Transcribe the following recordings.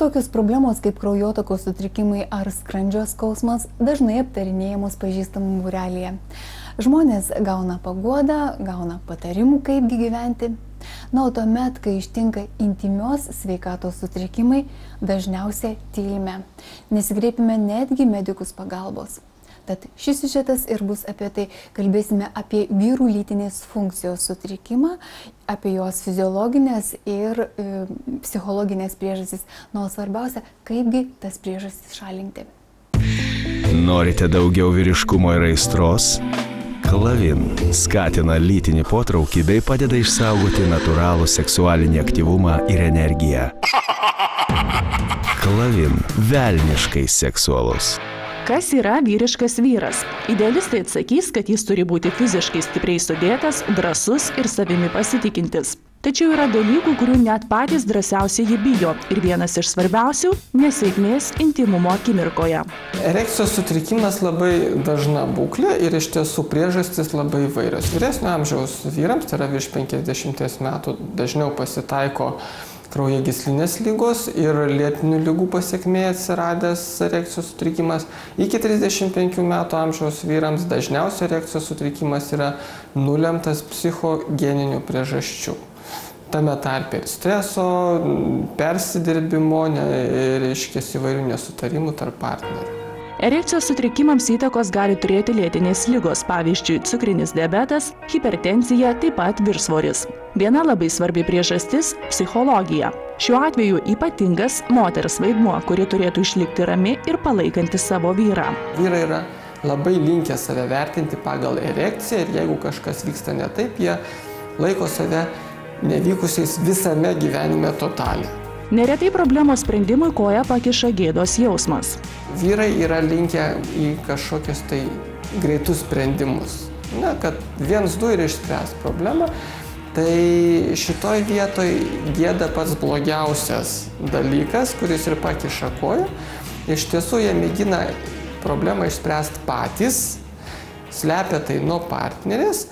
Tokios problemos kaip kraujotakos sutrikimai ar skrandžio skausmas dažnai aptarinėjamos pažįstamų būrelyje. Žmonės gauna paguodą, gauna patarimų, kaipgi gyventi. Na, o tuomet, kai ištinka intymios sveikatos sutrikimai, dažniausiai tylime, nesikreipime netgi medikus pagalbos. Tad šis siužetas ir bus apie tai. Kalbėsime apie vyrų lytinės funkcijos sutrikimą, apie jos fiziologinės ir psichologinės priežastis. Na, o svarbiausia, kaipgi tas priežastis šalinti. Norite daugiau vyriškumo ir aistros? Klavin skatina lytinį potraukį bei padeda išsaugoti natūralų seksualinį aktyvumą ir energiją. Klavin velniškai seksualus. Kas yra vyriškas vyras? Idealistai atsakys, kad jis turi būti fiziškai stipriai sudėtas, drąsus ir savimi pasitikintis. Tačiau yra dalykų, kurių net patys drąsiausiai jį bijo. Ir vienas iš svarbiausių – nesėkmės intymumo akimirkoje. Erekcijos sutrikimas labai dažna būklė ir iš tiesų priežastys labai įvairios. Vyresnio amžiaus vyrams, tai yra virš 50 metų, dažniau pasitaiko kraujagyslinės ligos ir lėtinių ligų pasekmė atsiradęs erekcijos sutrikimas. Iki 35 metų amžiaus vyrams dažniausiai erekcijos sutrikimas yra nulemtas psichogeninių priežasčių. Tame tarpe ir streso, persidirbimo, įvairių nesutarimų tarp partnerių. Erekcijos sutrikimams įtakos gali turėti lėtinės ligos, pavyzdžiui, cukrinis diabetas, hipertenzija, taip pat viršsvoris. Viena labai svarbi priežastis – psichologija. Šiuo atveju ypatingas moters vaidmuo, kuri turėtų išlikti rami ir palaikanti savo vyrą. Vyrai yra labai linkę save vertinti pagal erekciją ir jeigu kažkas vyksta ne taip, jie laiko save nevykusiais visame gyvenime totaliai. Neretai problemos sprendimui koją pakiša gėdos jausmas. Vyrai yra linkę į kažkokius tai greitus sprendimus. Na, kad 1-2 ir išspręs problemą, tai šitoj vietoj gėda pats blogiausias dalykas, kuris ir pakiša koją. Iš tiesų jie mėgina problemą išspręsti patys, slepia tai nuo partnerės,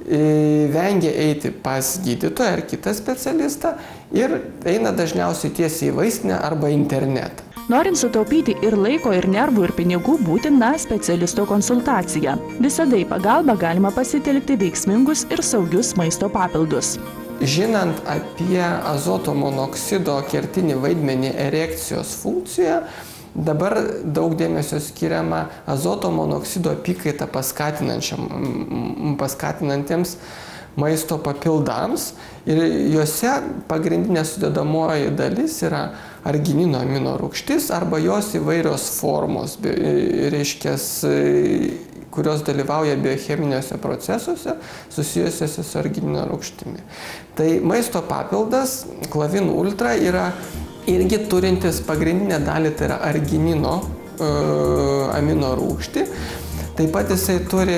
vengia eiti pas gydytoją ar kitą specialistą ir eina dažniausiai tiesiai į vaistinę arba internetą. Norint sutaupyti ir laiko, ir nervų, ir pinigų, būtina specialisto konsultacija. Visada į pagalbą galima pasitelkti veiksmingus ir saugius maisto papildus. Žinant apie azoto monoksido kertinį vaidmenį erekcijos funkcijoje, dabar daug dėmesio skiriama azoto monoksido apykaitą paskatinantiems maisto papildams ir juose pagrindinė sudedamoji dalis yra arginino aminorūgštis arba jos įvairios formos, kurios dalyvauja biocheminiuose procesuose susijusiuose su arginino rūgštimi. Tai maisto papildas Klavin Ultra yra irgi turintis pagrindinę dalį, tai yra arginino aminorūgštį. Taip pat jisai turi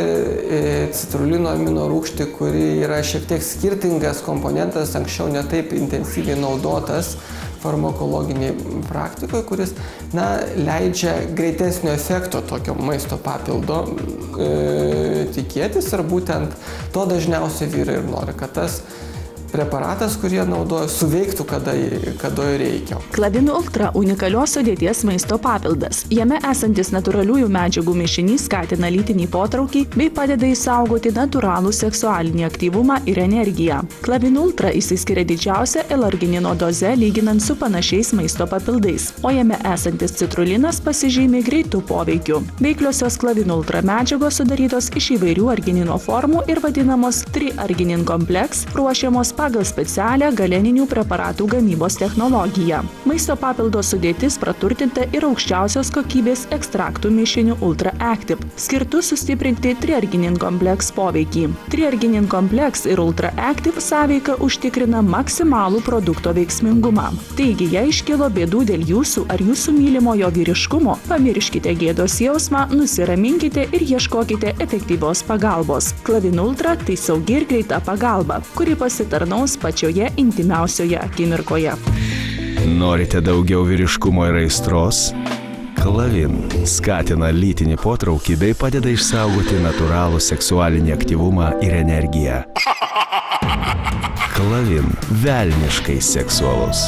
citrulino aminorūgštį, kuri yra šiek tiek skirtingas komponentas, anksčiau netaip intensyviai naudotas farmakologiniai praktikoje, kuris leidžia greitesnio efekto tokio maisto papildo tikėtis ir būtent to dažniausiai vyrai ir nori, kad tas preparatas, kurį naudoja, suveiktų, kada reikia. Klavin Ultra unikalios sudėties maisto papildas. Jame esantis natūraliųjų medžiagų mišinys skatina lytinį potraukį bei padeda išsaugoti natūralų seksualinį aktyvumą ir energiją. Klavin Ultra išsiskiria didžiausia L-arginino doze lyginant su panašiais maisto papildais, o jame esantis citrulinas pasižymi greitų poveikių. Veikliosios Klavin Ultra medžiagos sudarytos iš įvairių arginino formų ir vadinamos triarginin kompleks, ruošiamos pagal specialią galeninių preparatų gamybos technologiją. Maisto papildo sudėtis praturtinta ir aukščiausios kokybės ekstraktų mišiniu Ultra Active, skirtų sustiprinti triarginin kompleks poveikį. Triarginin kompleks ir Ultra Active sąveika užtikrina maksimalų produkto veiksmingumą. Taigi, jei iškilo bėdų dėl jūsų ar jūsų mylimojo vyriškumo, pamirškite gėdos jausmą, nusiraminkite ir ieškokite efektyvios pagalbos. Klavin Ultra tai saugi ir greita pagalba, kuri pasitarnaus pačioje intimiausioje akimirkoje. Norite daugiau vyriškumo ir aistros? Klavin skatina lytinį potraukį bei padeda išsaugoti natūralų seksualinį aktyvumą ir energiją. Klavin velniškai seksualus.